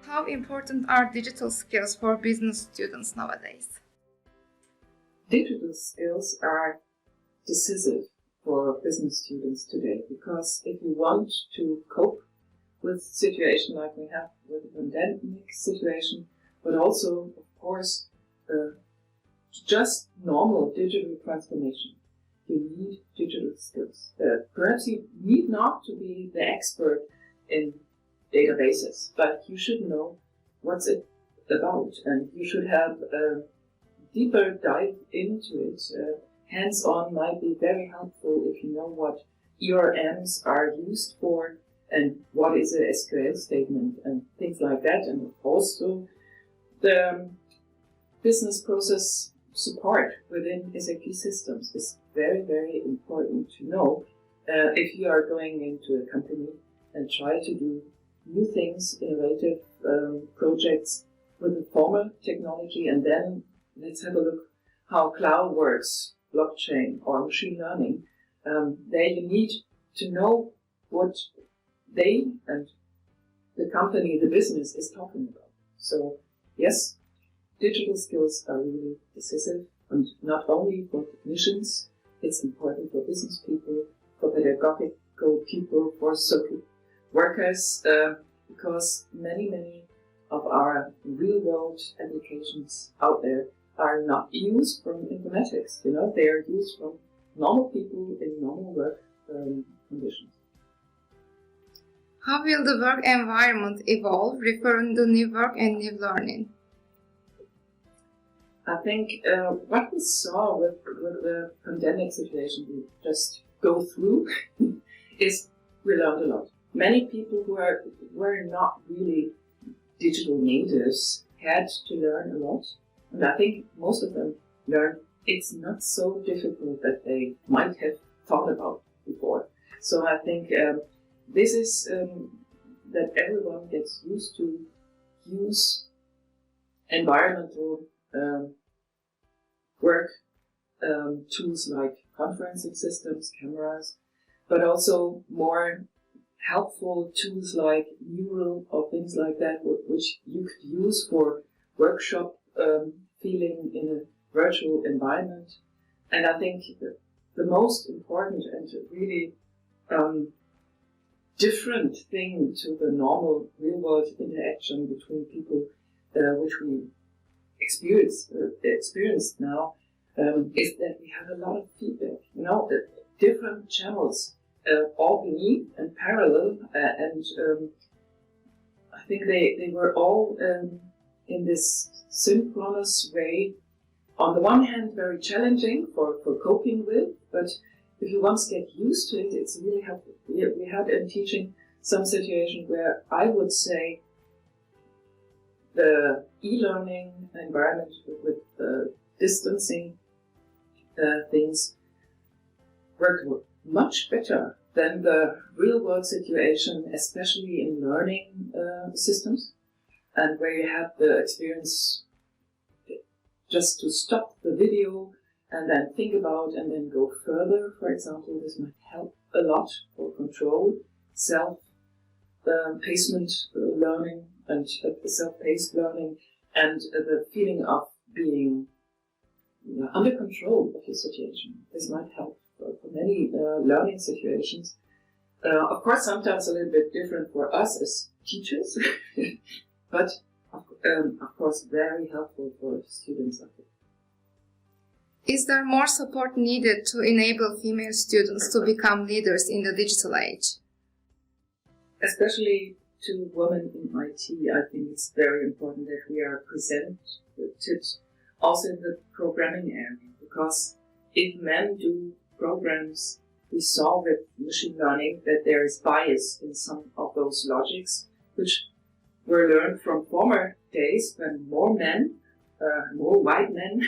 How important are digital skills for business students nowadays? Digital skills are decisive for business students today, because if you want to cope with a situation like we have with the pandemic situation, but also, of course, just normal digital transformation, you need digital skills. Perhaps you need not to be the expert in databases, but you should know what's it about, and you should have a deeper dive into it. Hands-on might be very helpful if you know what ERMs are used for and what is a SQL statement and things like that, and also the business process support within SAP systems is very, very important to know if you are going into a company and try to do new things, innovative projects with the former technology, and then let's have a look how cloud works, blockchain or machine learning. There you need to know what they and the company, the business is talking about. So yes, digital skills are really decisive, and not only for technicians, it's important for business people, for pedagogical people, for social workers, because many of our real-world applications out there are not used from informatics. They are used from normal people in normal work conditions. How will the work environment evolve, referring to new work and new learning? I think what we saw with the pandemic situation we just go through is we learned a lot. Many people who were not really digital natives had to learn a lot, and I think most of them learned it's not so difficult that they might have thought about before. So I think this is that everyone gets used to use environmental work tools like conferencing systems, cameras, but also more helpful tools like Mural or things like that, which you could use for workshop feeling in a virtual environment. And I think the most important and really different thing to the normal real-world interaction between people, which we experienced now, is that we have a lot of feedback. Different channels all beneath and parallel, and I think they were all in this synchronous way. On the one hand, very challenging for coping with, but if you once get used to it, it's really helpful. We had in teaching some situation where I would say the e-learning environment with distancing things worked much better than the real-world situation, especially in learning systems, and where you have the experience just to stop the video and then think about and then go further. For example, this might help a lot for control, self-pacement learning and self-paced learning, and the feeling of being under control of your situation. This might help for many learning situations. Of course, sometimes a little bit different for us as teachers, but of course very helpful for students. Is there more support needed to enable female students to become leaders in the digital age? Especially to women in IT, I think it's very important that we are presented also in the programming area, because if men do programs, we saw with machine learning that there is bias in some of those logics, which were learned from former days when more men, more white men,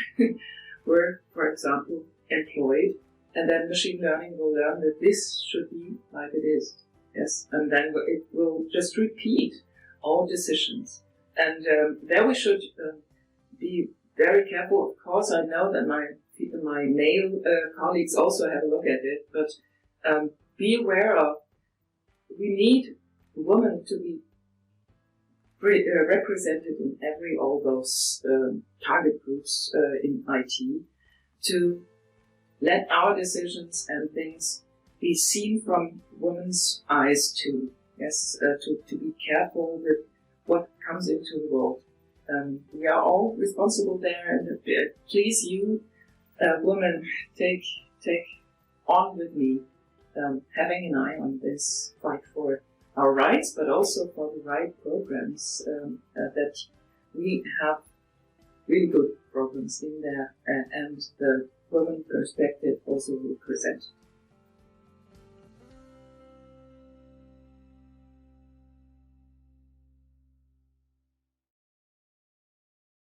were, for example, employed, and then machine learning will learn that this should be like it is. Yes, and then it will just repeat all decisions. And there we should be very careful. Of course, I know that my male colleagues also have a look at it, but be aware of, we need women to be represented in all those target groups in IT, to let our decisions and things be seen from women's eyes too. Yes, to be careful with what comes into the world. We are all responsible there, and please, you women, take on with me, having an eye on this fight for our rights, but also for the right programs, that we have really good programs in there, and the women perspective also represented.